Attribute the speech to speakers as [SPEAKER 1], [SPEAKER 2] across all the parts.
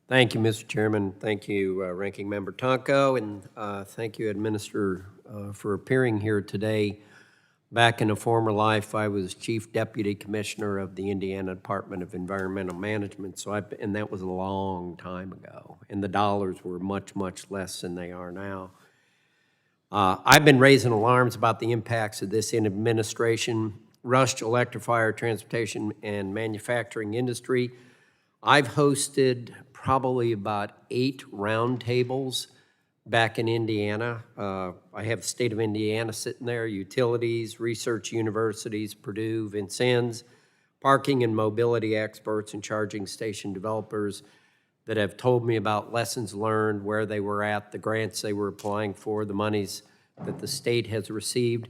[SPEAKER 1] Thank you, Mr. Chairman. Thank you, Ranking Member Tonko, and thank you, Administrator, for appearing here today. Back in a former life, I was Chief Deputy Commissioner of the Indiana Department of Environmental Management, and that was a long time ago, and the dollars were much, much less than they are now. I've been raising alarms about the impacts of this administration, rushed electrifier, transportation, and manufacturing industry. I've hosted probably about 8 roundtables back in Indiana. I have the state of Indiana sitting there, utilities, research universities, Purdue, Vincennes, parking and mobility experts and charging station developers that have told me about lessons learned, where they were at, the grants they were applying for, the monies that the state has received.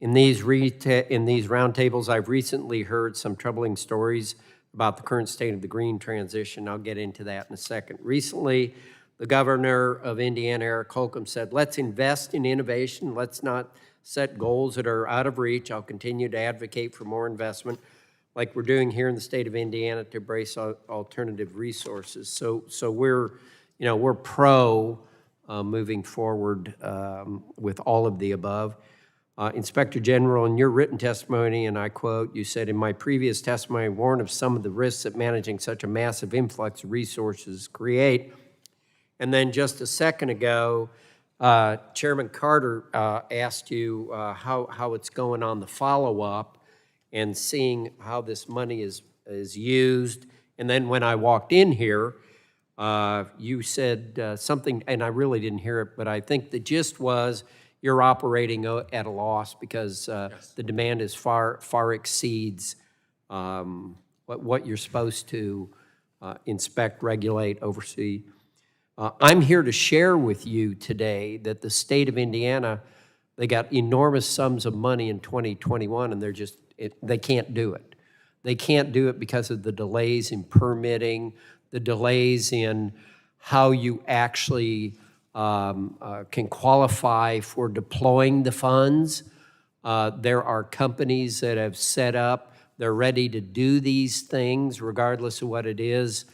[SPEAKER 1] In these roundtables, I've recently heard some troubling stories about the current state of the green transition. I'll get into that in a second. Recently, the governor of Indiana, Eric Holcomb, said, let's invest in innovation. Let's not set goals that are out of reach. I'll continue to advocate for more investment like we're doing here in the state of Indiana to embrace alternative resources. So we're pro moving forward with all of the above. Inspector General, in your written testimony, and I quote, you said, in my previous testimony, I warned of some of the risks that managing such a massive influx of resources create. And then just a second ago, Chairman Carter asked you how it's going on the follow-up and seeing how this money is used. And then when I walked in here, you said something, and I really didn't hear it, but I think the gist was you're operating at a loss because yes, the demand is far exceeds what you're supposed to inspect, regulate, oversee. I'm here to share with you today that the state of Indiana, they got enormous sums of money in 2021, and they can't do it. They can't do it because of the delays in permitting, the delays in how you actually can qualify for deploying the funds. There are companies that have set up, they're ready to do these things regardless of what it is,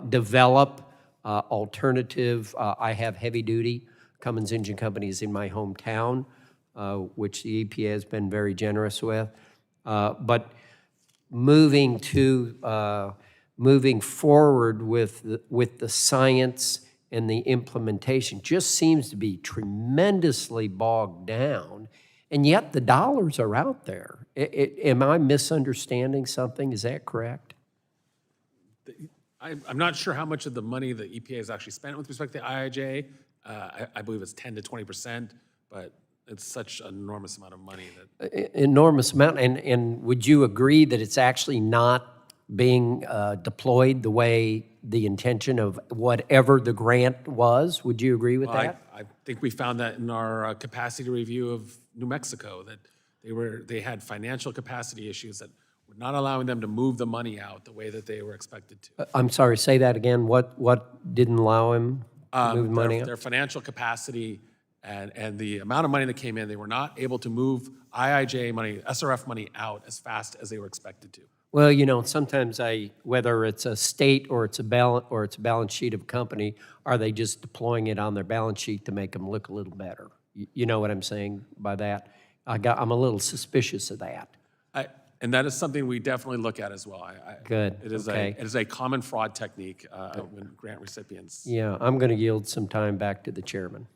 [SPEAKER 1] develop alternative. I have heavy duty Cummins Engine Companies in my hometown, which the EPA has been very generous with. But moving forward with the science and the implementation just seems to be tremendously bogged down, and yet the dollars are out there. Am I misunderstanding something? Is that correct?
[SPEAKER 2] I'm not sure how much of the money the EPA has actually spent with respect to IIJ. I believe it's 10 to 20%, but it's such an enormous amount of money that
[SPEAKER 1] enormous amount. And would you agree that it's actually not being deployed the way the intention of whatever the grant was? Would you agree with that?
[SPEAKER 2] I think we found that in our capacity review of New Mexico, that they had financial capacity issues that were not allowing them to move the money out the way that they were expected to.
[SPEAKER 1] I'm sorry, say that again. What didn't allow him to move the money out?
[SPEAKER 2] Their financial capacity and the amount of money that came in, they were not able to move IIJ money, SRF money out as fast as they were expected to.
[SPEAKER 1] Well, you know, sometimes whether it's a state or it's a balance sheet of a company, are they just deploying it on their balance sheet to make them look a little better? You know what I'm saying by that? I'm a little suspicious of that.
[SPEAKER 2] And that is something we definitely look at as well.
[SPEAKER 1] Good.
[SPEAKER 2] It is a common fraud technique when grant recipients.
[SPEAKER 1] Yeah, I'm going to yield some time back to the chairman.